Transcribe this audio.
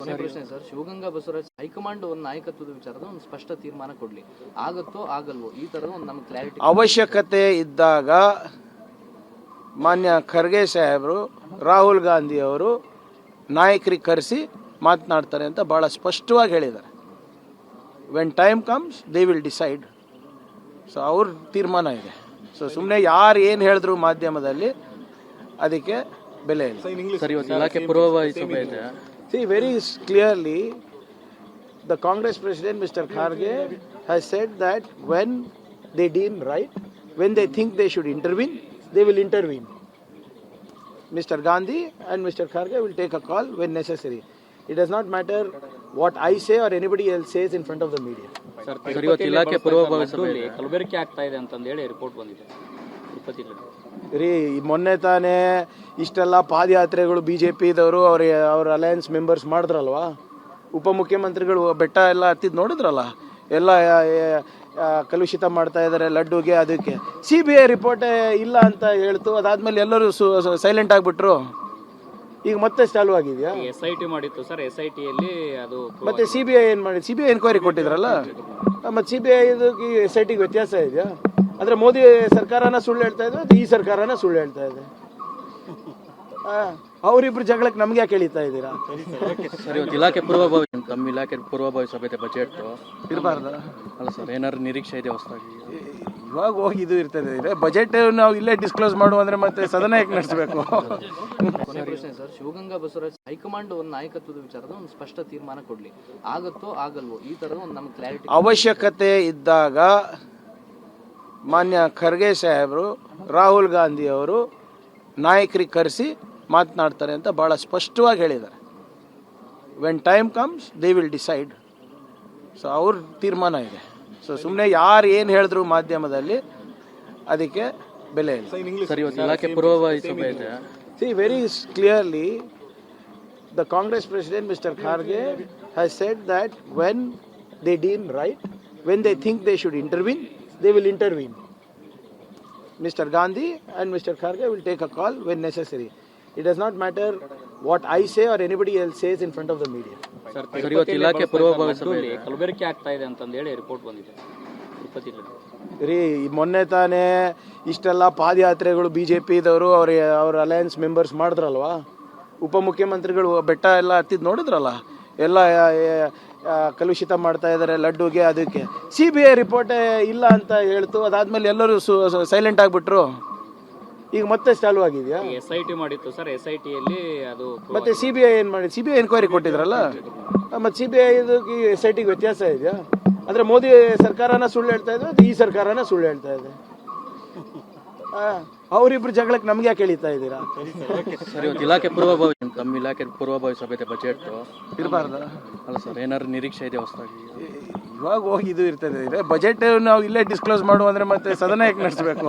ಕೊನೆ ಪ್ರಶ್ನೆ sir, Shivaganga Basavaraj high command ಒಂದು ನಾಯಕತ್ವದ ವಿಚಾರದ ಒಂದು ಸ್ಪಷ್ಟ ತೀರ್ಮಾನ ಕೊಡ್ಲಿ, ಆಗತ್ತೋ ಆಗಲ್ವೋ ಈ ತರದ ಒಂದು ನಮ್ಗೆ ಕ್ಲಾರಿಟಿ. ಅವಶ್ಯಕತೆ ಇದ್ದಾಗ ಮಾನ್ಯ ಖರ್ಗೆ ಸಾಹೇಬರು ರಾಹುಲ್ ಗಾಂಧಿ ಅವರು ನಾಯಕರಿಗೆ ಕರೆಸಿ ಮಾತನಾಡ್ತಾರೆ ಅಂತ ಭಾಳ ಸ್ಪಷ್ಟವಾಗಿ ಹೇಳಿದ್ದಾರೆ. When time comes they will decide. So ಅವ್ರ ತೀರ್ಮಾನ ಇದೆ. ಸೊ ಸುಮ್ಮನೆ ಯಾರು ಏನು ಹೇಳಿದ್ರು ಮಾಧ್ಯಮದಲ್ಲಿ ಅದಕ್ಕೆ ಬೆಲೆ ಇಲ್ಲ. ಸರ್, ಇವತ್ತು ಇಲಾಖೆ ಪೂರ್ವಭಾವಿ ಸಭೆ ಇದೆ. See, very clearly, the Congress President, Mr. Kharge, has said that when they deem right, when they think they should intervene, they will intervene. Mr. Gandhi and Mr. Kharge will take a call when necessary. It does not matter what I say or anybody else says in front of the media. Sir, ಇವತ್ತು ಇಲಾಖೆ ಪೂರ್ವಭಾವಿ ಸಭೆಯಲ್ಲಿ ಕಲಬೆರಕೆ ಆಗ್ತಾ ಇದೆ ಅಂತಂದೇಳಿ report ಬಂದಿದೆ. ರೀ, ಮೊನ್ನೆ ತಾನೇ ಇಷ್ಟೆಲ್ಲ ಪಾದಯಾತ್ರೆಗಳು BJPದವರು ಅವ್ರ ಅಲಯನ್ಸ್ ಮೆಂಬರ್ಸ್ ಮಾಡಿದ್ರಲ್ವಾ, ಉಪಮುಖ್ಯಮಂತ್ರಿಗಳು ಬೆಟ್ಟ ಎಲ್ಲ ಹತ್ತಿದ್ ನೋಡಿದ್ರಲ್ಲ, ಎಲ್ಲ ಕಲುಷಿತ ಮಾಡ್ತಾ ಇದ್ದಾರೆ ಲಡ್ಡುಗೆ. ಅದಕ್ಕೆ CBI ರಿಪೋರ್ಟೇ ಇಲ್ಲ ಅಂತ ಹೇಳ್ತು. ಅದಾದ್ಮೇಲೆ ಎಲ್ಲರೂ ಸೈಲೆಂಟ್ ಆಗಿಬಿಟ್ರು. ಈಗ ಮತ್ತೆ ಚಾಲು ಆಗಿದೆಯಾ? SIT ಮಾಡಿತ್ತು ಸರ್. SITಯಲ್ಲಿ ಅದು ಮತ್ತೆ CBI ಏನು ಮಾಡಿ? CBI ಎನ್ಕ್ವೈರಿ ಕೊಟ್ಟಿದ್ರಲ್ಲ, ಮತ್ತೆ CBI SITಗೆ ವ್ಯತ್ಯಾಸ ಇದೆಯಾ? ಅಂದ್ರೆ ಮೋದಿ ಸರ್ಕಾರನ ಸುಳ್ಳು ಹೇಳ್ತಾ ಇದ್ರೆ ಈ ಸರ್ಕಾರನ ಸುಳ್ಳು ಹೇಳ್ತಾ ಇದೆ. ಅವರಿಬ್ರು ಜಗಳಕ್ಕೆ ನಮ್ಗೆ ಯಾಕೆ ಎಳಿತಾ ಇದ್ದೀರಾ? ಸರ್, ಇವತ್ತು ಇಲಾಖೆ ಪೂರ್ವಭಾವಿ, ತಮ್ಮ ಇಲಾಖೆ ಪೂರ್ವಭಾವಿ ಸಭೆ ಇದೆ, ಬಜೆಟ್ ಇರಬಾರ್ದ ಅಲ್ಲ ಸರ್? ಏನಾದ್ರು ನಿರೀಕ್ಷೆ ಇದೆ ಹೊಸದಾಗಿ? ಇವಾಗ ಹೋಗಿ ಇದು ಇರ್ತದೆ. ಬಜೆಟ್ ನಾವು ಇಲ್ಲೇ ಡಿಸ್ಕ್ಲೋಸ್ ಮಾಡುವ ಅಂದ್ರೆ ಮತ್ತೆ ಸದನ ಯಾಕೆ ನಡೆಸಬೇಕು? ಕೊನೆ ಪ್ರಶ್ನೆ ಸರ್, ಶಿವಗಂಗಾ ಬಸವರಾಜ್ ಹೈಕಮಾಂಡ್ ಒಂದು ನಾಯಕತ್ವದ ವಿಚಾರದ ಒಂದು ಸ್ಪಷ್ಟ ತೀರ್ಮಾನ ಕೊಡ್ಲಿ, ಆಗತ್ತೋ ಆಗಲ್ವೋ ಈ ತರದ ಒಂದು ನಮ್ಗೆ ಕ್ಲಾರಿಟಿ. ಅವಶ್ಯಕತೆ ಇದ್ದಾಗ ಮಾನ್ಯ ಖರ್ಗೆ ಸಾಹೇಬರು ರಾಹುಲ್ ಗಾಂಧಿ ಅವರು ನಾಯಕರಿಗೆ ಕರೆಸಿ ಮಾತನಾಡ್ತಾರೆ ಅಂತ ಭಾಳ ಸ್ಪಷ್ಟವಾಗಿ ಹೇಳಿದ್ದಾರೆ. When time comes they will decide. So ಅವ್ರ ತೀರ್ಮಾನ ಇದೆ. ಸೊ ಸುಮ್ಮನೆ ಯಾರು ಏನು ಹೇಳಿದ್ರು ಮಾಧ್ಯಮದಲ್ಲಿ ಅದಕ್ಕೆ ಬೆಲೆ ಇಲ್ಲ. ಸರ್, ಇವತ್ತು ಇಲಾಖೆ ಪೂರ್ವಭಾವಿ ಸಭೆ ಇದೆ. See, very clearly, the Congress President, Mr. Kharge, has said that when they deem right, when they think they should intervene, they will intervene. Mr. Gandhi and Mr. Kharge will take a call when necessary. It does not matter what I say or anybody else says in front of the media. Sir, ಇವತ್ತು ಇಲಾಖೆ ಪೂರ್ವಭಾವಿ ಸಭೆಯಲ್ಲಿ ಕಲಬೆರಕೆ ಆಗ್ತಾ ಇದೆ ಅಂತಂದೇಳಿ report ಬಂದಿದೆ. ರೀ, ಮೊನ್ನೆ ತಾನೇ ಇಷ್ಟೆಲ್ಲ ಪಾದಯಾತ್ರೆಗಳು BJPದವರು ಅವ್ರ ಅಲಯನ್ಸ್ ಮೆಂಬರ್ಸ್ ಮಾಡಿದ್ರಲ್ವಾ, ಉಪಮುಖ್ಯಮಂತ್ರಿಗಳು ಬೆಟ್ಟ ಎಲ್ಲ ಹತ್ತಿದ್ ನೋಡಿದ್ರಲ್ಲ, ಎಲ್ಲ ಕಲುಷಿತ ಮಾಡ್ತಾ ಇದ್ದಾರೆ ಲಡ್ಡುಗೆ. ಅದಕ್ಕೆ CBI ರಿಪೋರ್ಟೇ ಇಲ್ಲ ಅಂತ ಹೇಳ್ತು. ಅದಾದ್ಮೇಲೆ ಎಲ್ಲರೂ ಸೈಲೆಂಟ್ ಆಗಿಬಿಟ್ರು. ಈಗ ಮತ್ತೆ ಚಾಲು ಆಗಿದೆಯಾ? SIT ಮಾಡಿತ್ತು ಸರ್. SITಯಲ್ಲಿ ಅದು ಮತ್ತೆ CBI ಏನು ಮಾಡಿ? CBI ಎನ್ಕ್ವೈರಿ ಕೊಟ್ಟಿದ್ರಲ್ಲ, ಮತ್ತೆ CBI SITಗೆ ವ್ಯತ್ಯಾಸ ಇದೆಯಾ? ಅಂದ್ರೆ ಮೋದಿ ಸರ್ಕಾರನ ಸುಳ್ಳು ಹೇಳ್ತಾ ಇದ್ರೆ ಈ ಸರ್ಕಾರನ ಸುಳ್ಳು ಹೇಳ್ತಾ ಇದೆ. ಅವರಿಬ್ರು ಜಗಳಕ್ಕೆ ನಮ್ಗೆ ಯಾಕೆ ಎಳಿತಾ ಇದ್ದೀರಾ? ಸರ್, ಇವತ್ತು ಇಲಾಖೆ ಪೂರ್ವಭಾವಿ, ತಮ್ಮ ಇಲಾಖೆ ಪೂರ್ವಭಾವಿ ಸಭೆ ಇದೆ, ಬಜೆಟ್ ಇರಬಾರ್ದ ಅಲ್ಲ ಸರ್? ಏನಾದ್ರು ನಿರೀಕ್ಷೆ ಇದೆ ಹೊಸದಾಗಿ? ಇವಾಗ ಹೋಗಿ ಇದು ಇರ್ತದೆ. ಬಜೆಟ್ ನಾವು ಇಲ್ಲೇ ಡಿಸ್ಕ್ಲೋಸ್ ಮಾಡುವ ಅಂದ್ರೆ ಮತ್ತೆ ಸದನ ಯಾಕೆ ನಡೆಸಬೇಕು?